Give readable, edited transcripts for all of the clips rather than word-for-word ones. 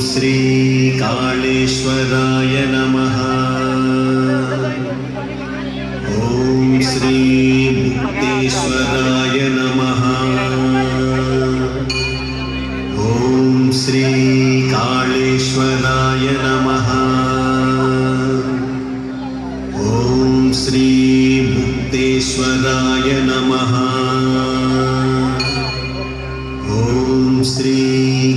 श्री कालेश्वराय नमः। ॐ श्री मुक्तेश्वराय नमः। ॐ श्री कालेश्वराय नमः। ॐ श्री मुक्तेश्वराय नमः। ॐ श्री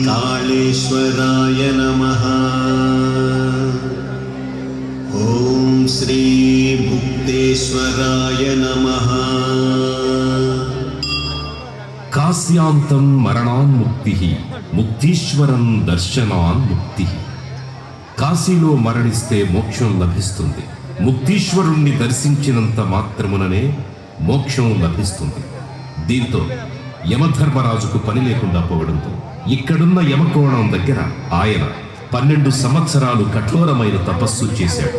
कालेश्वराय नमः। ॐ श्री मुक्तेश्वराय नमः। कास्यांतं मरणान्मुक्तिः ముక్తీశ్వరం దర్శనాన్ముక్తి. కాశీలో మరణిస్తే మోక్షం లభిస్తుంది. ముక్తీశ్వరుణ్ణి దర్శించినంత మాత్రముననే మోక్షం లభిస్తుంది. దీంతో యమధర్మరాజుకు పని లేకుండా పోవడంతో ఇక్కడున్న యమకోణం దగ్గర ఆయన 12 సంవత్సరాలు కఠోరమైన తపస్సు చేశాడు.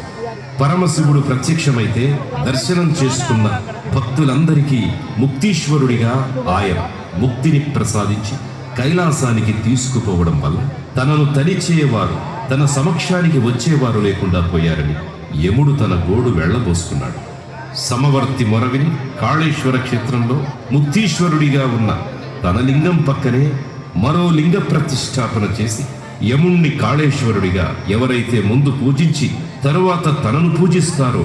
పరమశివుడు ప్రత్యక్షమైతే దర్శనం చేసుకున్న భక్తులందరికీ ముక్తీశ్వరుడిగా ఆయన ముక్తిని ప్రసాదించి కైలాసానికి తీసుకుపోవడం వల్ల తనను తలిచేవారు, తన సమక్షానికి వచ్చేవారు లేకుండా పోయారని యముడు తన గోడు వెళ్లబోసుకున్నాడు. సమవర్తి మొరవిని కాళేశ్వర క్షేత్రంలో ముక్తీశ్వరుడిగా ఉన్న తన లింగం పక్కనే మరో లింగ ప్రతిష్టాపన చేసి యముణ్ణి కాళేశ్వరుడిగా ఎవరైతే ముందు పూజించి తరువాత తనను పూజిస్తారో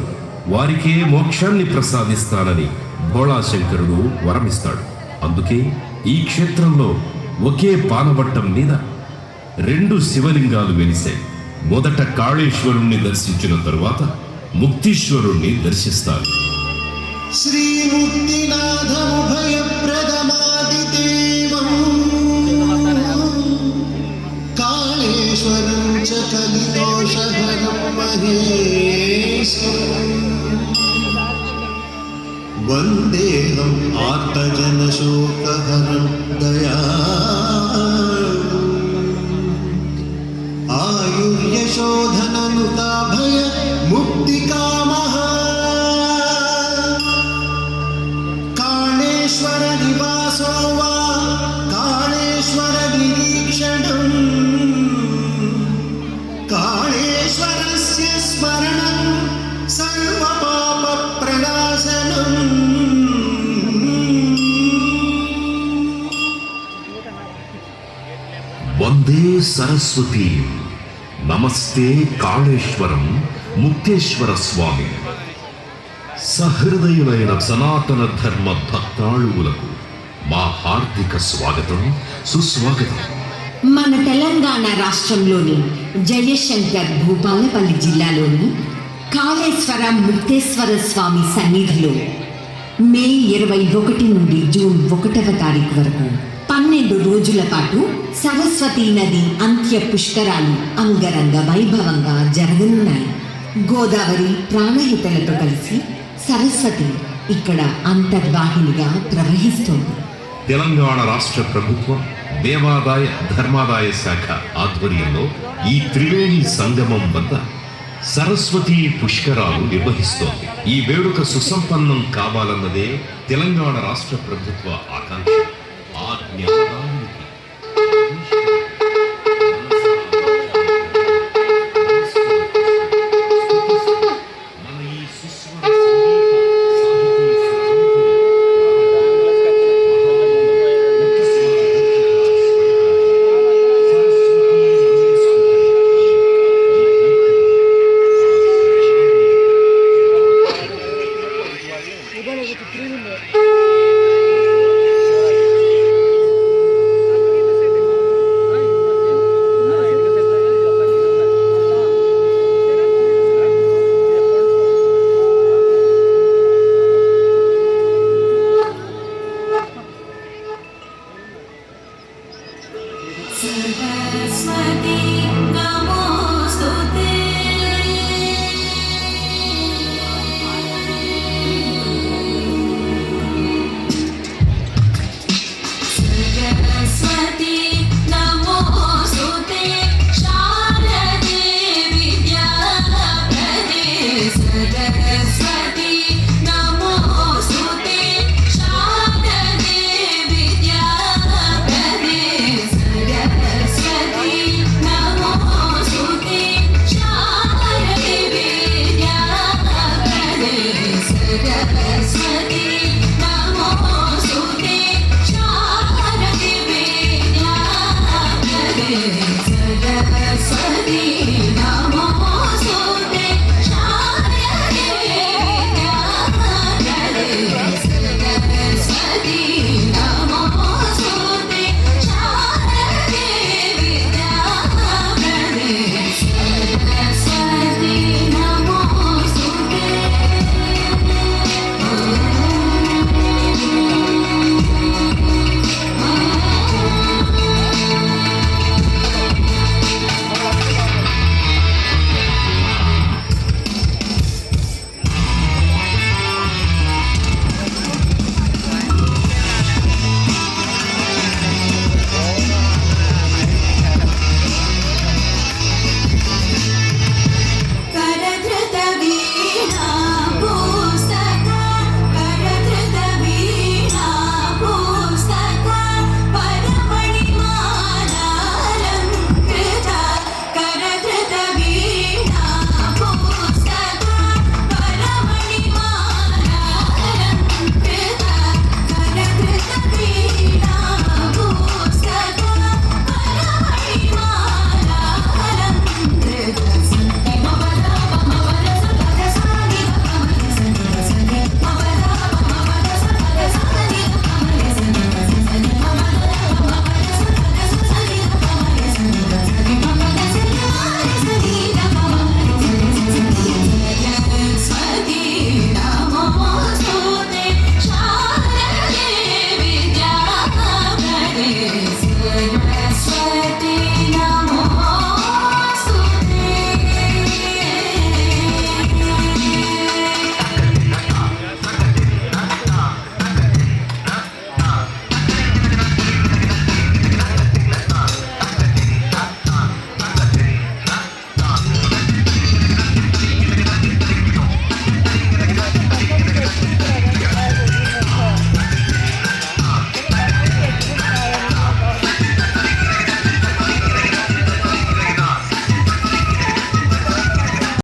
వారికే మోక్షాన్ని ప్రసాదిస్తానని భోళాశంకరుడు వరమిస్తాడు. అందుకే ఈ క్షేత్రంలో ఒకే పానవట్టం మీద 2 శివలింగాలు వెలిశాయి. మొదట కాళేశ్వరుణ్ణి దర్శించిన తరువాత ముక్తీశ్వరుణ్ణి దర్శిస్తారు. శ్రీ ముక్తినాథముభయప్రదమాదిదేవం కాళేశ్వరం చ కలిదోషహరం మహేశ్వరం వందేహం ఆర్తజనశోకహరం దయాళుం ఆయుర్యశోధననుతాభయ ముక్తికామః కాళేశ్వర నివాసో వా కాళేశ్వర నిరీక్షణం కాళేశ్వరస్య స్మరణం సర్వపాప ప్రణాశనం. వందే సరస్వతి నమస్తే కాళేశ్వరం ముక్తేశ్వర స్వామి. సహృదయులైన సనాతన ధర్మ భక్తాళువులకు మా హార్దిక స్వాగతం, సుస్వాగతం. మన తెలంగాణ రాష్ట్రంలోని జయశంకర్ భూపాలపల్లి జిల్లాలోని కాళేశ్వర ముక్తేశ్వర స్వామి సన్నిధిలో మే 21 నుండి జూన్ 1వ తారీఖు వరకు 12 రోజుల పాటు సరస్వతీ నది అంత్య పుష్కరాలు అంగరంగ వైభవంగా జరగనున్నాయి. గోదావరి ప్రాణహితలతో కలిసి సరస్వతి ఇక్కడ అంతర్వాహినిగా ప్రవహిస్తోంది. తెలంగాణ రాష్ట్ర ప్రభుత్వం దేవాదాయ ధర్మాదాయ శాఖ ఆధ్వర్యంలో ఈ త్రివేణి సంగమం వద్ద సరస్వతీ పుష్కరాలు నిర్వహిస్తోంది. ఈ వేడుక సుసంపన్నం కావాలన్నదే తెలంగాణ రాష్ట్ర ప్రభుత్వ ఆకాంక్ష. ఆ జ్ఞానానికి सरस्वती